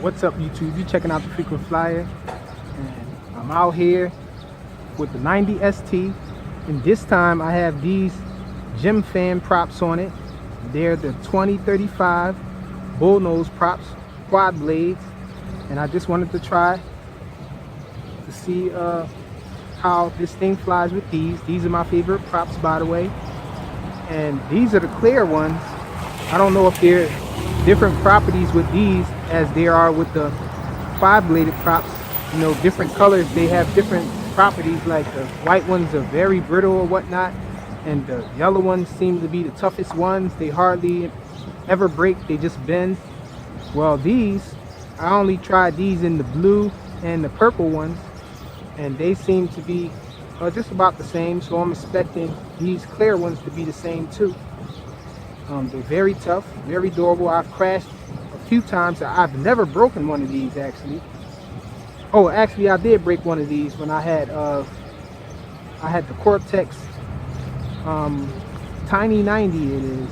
What's up, YouTube? You checking out the Frequent Flyer, and I'm out here with the 90 ST, and this time I have these Gemfan props on it. They're the 2035 bullnose props, quad blades, and I just wanted to try to see how this thing flies with these. These are my favorite props, by the way, and these are the clear ones. I don't know if they're different properties with these as there are with the 5-bladed props. You know, different colors, they have different properties. Like the white ones are very brittle or whatnot, and the yellow ones seem to be the toughest ones. They hardly ever break, they just bend. Well, these, I only tried these in the blue and the purple ones, and they seem to be just about the same, so I'm expecting these clear ones to be the same too. They're very tough, very durable. I've crashed a few times. I've never broken one of these, actually. Oh, actually, I did break one of these when I had the RotorX Tiny 90 it is,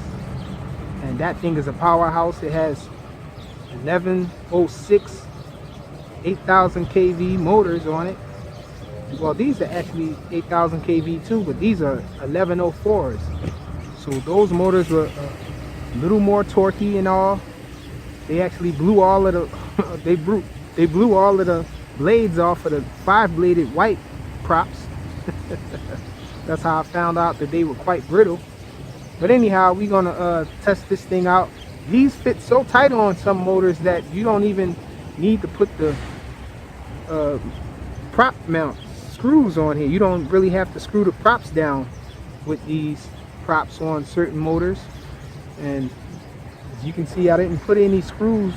and that thing is a powerhouse. It has 1106 8000 kV motors on it. Well, these are actually 8000 kV too, but these are 1104s. So those motors were a little more torquey and all. They actually blew all of the they blew all of the blades off of the 5-bladed white props. That's how I found out that they were quite brittle. But anyhow, we're gonna test this thing out. These fit so tight on some motors that you don't even need to put the prop mount screws on here. You don't really have to screw the props down with these props on certain motors. And as you can see, I didn't put any screws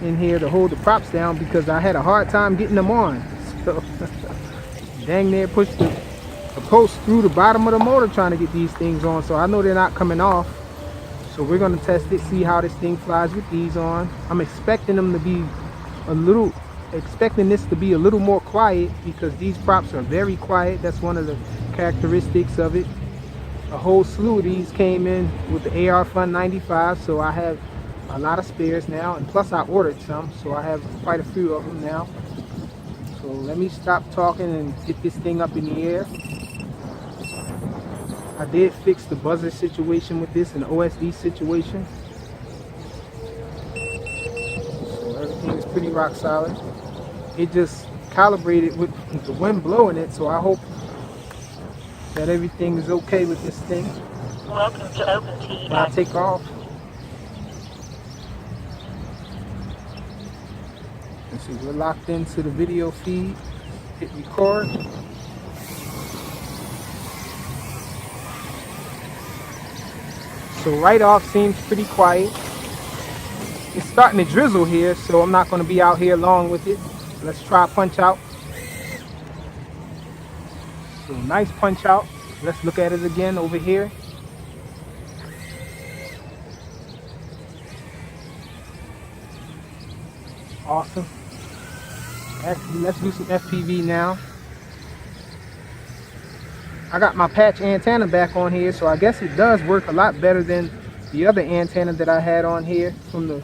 in here to hold the props down because I had a hard time getting them on. So dang near pushed the post through the bottom of the motor trying to get these things on. So I know they're not coming off. So we're going to test it, see how this thing flies with these on. I'm expecting them to be expecting this to be a little more quiet because these props are very quiet. That's one of the characteristics of it. A whole slew of these came in with the AR Fun 95, so I have a lot of spares now, and plus I ordered some, so I have quite a few of them now. So let me stop talking and get this thing up in the air. I did fix the buzzer situation with this and the OSD situation, so everything is pretty rock solid. It just calibrated with the wind blowing it, so I hope that everything is okay with this thing. Welcome to OpenTX. When I take off. Let's see, we're locked into the video feed. Hit record. So right off seems pretty quiet. It's starting to drizzle here, so I'm not going to be out here long with it. Let's try punch out. So nice punch out. Let's look at it again over here. Awesome. Actually, let's do some FPV now. I got my patch antenna back on here, so I guess it does work a lot better than the other antenna that I had on here from the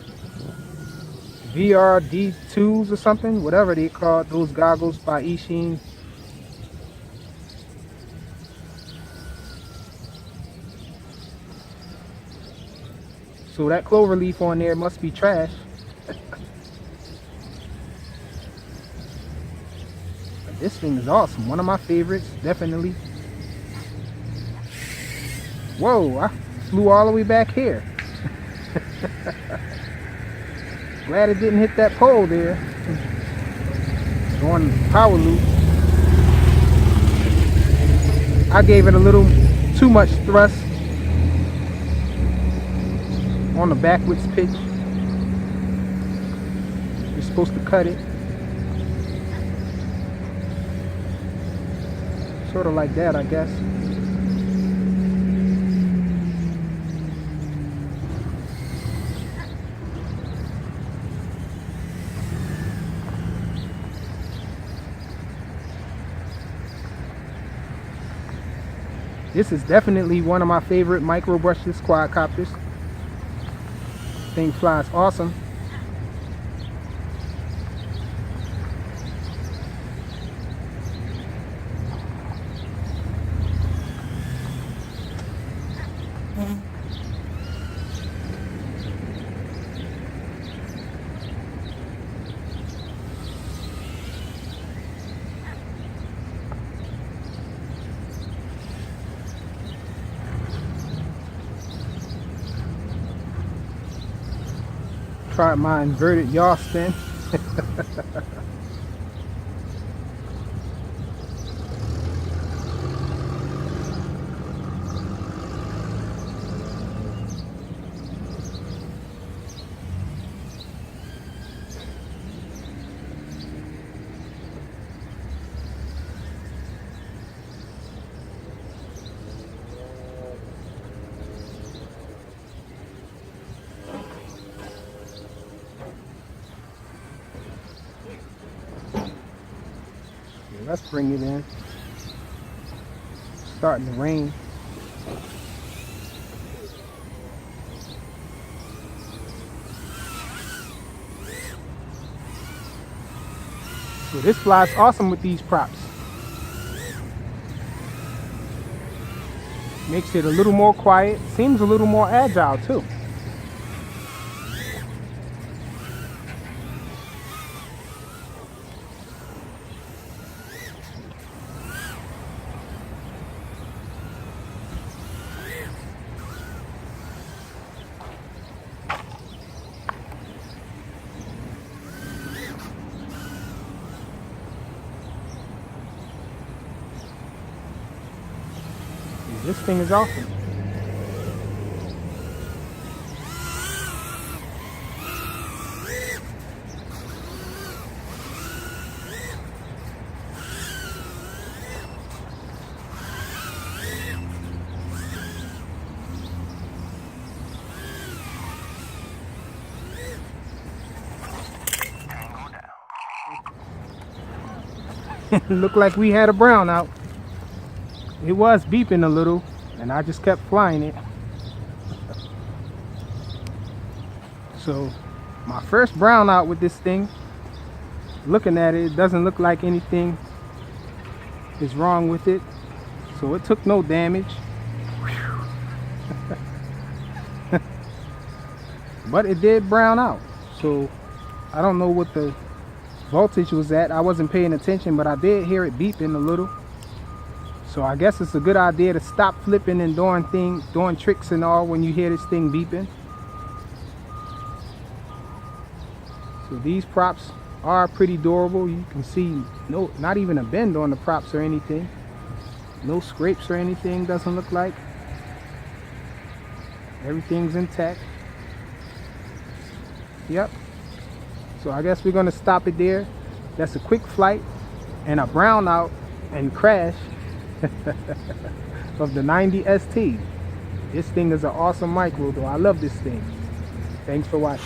VRD2s or something, whatever they call those goggles by Ishin. So that clover leaf on there must be trash. But this thing is awesome. One of my favorites, definitely. Whoa, I flew all the way back here. Glad it didn't hit that pole there. Going power loop. I gave it a little too much thrust on the backwards pitch. You're supposed to cut it. Sort of like that, I guess. This is definitely one of my favorite micro brushless quadcopters. Thing flies awesome. Tried my inverted yaw spin. Let's bring it in. Starting to rain. So this flies awesome with these props. Makes it a little more quiet. Seems a little more agile too. This thing is awesome. Looked like we had a brownout. It was beeping a little, and I just kept flying it. So my first brownout with this thing, looking at it, it doesn't look like anything is wrong with it. So it took no damage. But it did brown out. So I don't know what the voltage was at. I wasn't paying attention, but I did hear it beeping a little. So I guess it's a good idea to stop flipping and doing tricks and all when you hear this thing beeping. So these props are pretty durable. You can see not even a bend on the props or anything. No scrapes or anything, doesn't look like. Everything's intact. Yep. So I guess we're gonna stop it there. That's a quick flight and a brownout and crash of the 90 ST. This thing is an awesome micro though. I love this thing. Thanks for watching.